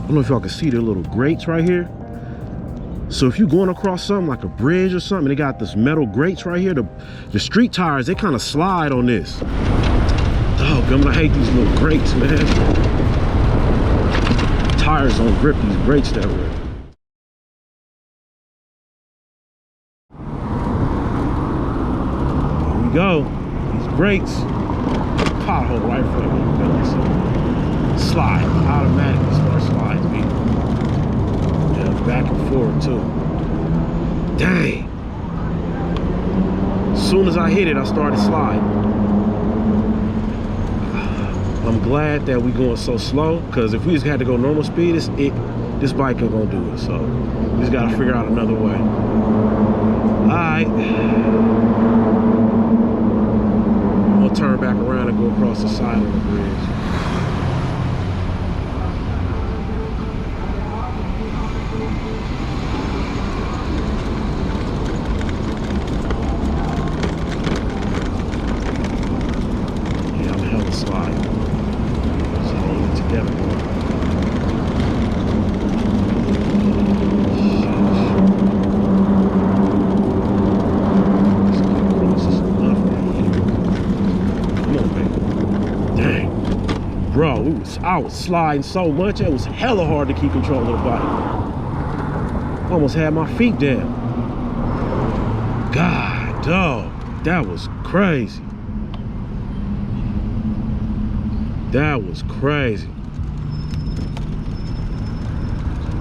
don't know if y'all can see their little grates right here. So if you're going across something like a bridge or something, they got this metal grates right here. The street tires, they kind of slide on this. Oh, I'm gonna hate these little grates, man. Tires don't grip these grates that way. Here we go. These grates. Pothole right in front of me. Slide. Automatically start sliding, me. Yeah, back and forth too. Dang. As soon as I hit it, I started sliding. I'm glad that we going so slow, because if we just had to go normal speed, this bike ain't gonna do it. So we just gotta figure out another way. All right. We'll turn back around and go across the side of the bridge. Yeah, I'm hella sliding. So hold it together. Bro, I was sliding so much, it was hella hard to keep control of the bike. Almost had my feet down. God, dog, that was crazy. That was crazy.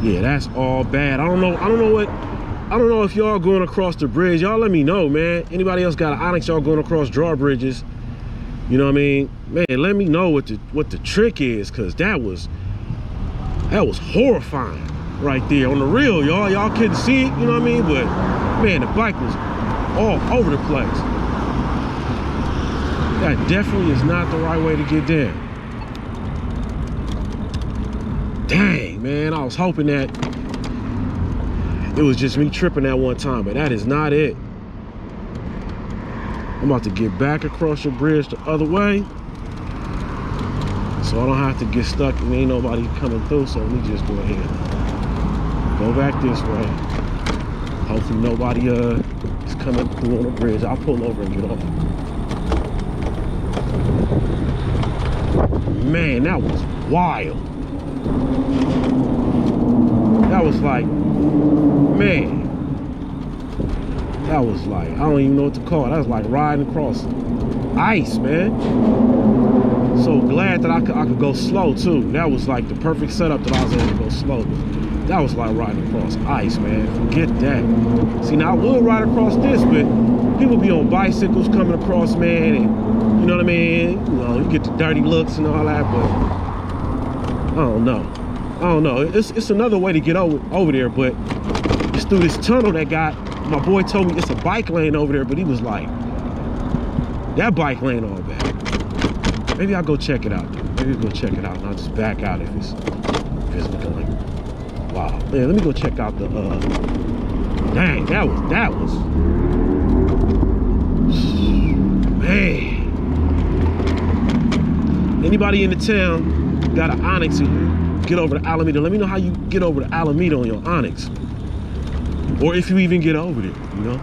Yeah, that's all bad. I don't know if y'all going across the bridge. Y'all let me know, man. Anybody else got an Onyx, y'all going across drawbridges? You know what I mean? Man, let me know what the trick is, cause that was horrifying right there on the reel, y'all. Y'all couldn't see it, you know what I mean? But man, the bike was all over the place. That definitely is not the right way to get down. Dang, man, I was hoping that it was just me tripping that one time, but that is not it. I'm about to get back across the bridge the other way, so I don't have to get stuck and ain't nobody coming through. So let me just go ahead and go back this way. Hopefully nobody is coming through on the bridge. I'll pull over and get off. Man, that was wild. That was like, man. That was like, I don't even know what to call it. That was like riding across ice, man. So glad that I could go slow too. That was like the perfect setup that I was able to go slow. That was like riding across ice, man. Forget that. See, now I would ride across this, but people be on bicycles coming across, man, and you know what I mean? You know, you get the dirty looks and all that, but I don't know. It's another way to get over there, but it's through this tunnel that got. My boy told me it's a bike lane over there, but he was like, that bike lane all bad. Maybe I'll go check it out, dude. Maybe I'll go check it out and I'll just back out if it's looking like, wow. Man, let me go check out the, dang, that was, man. Anybody in the town got an Onyx and you get over to Alameda, let me know how you get over to Alameda on your Onyx. Or if you even get over there, you know?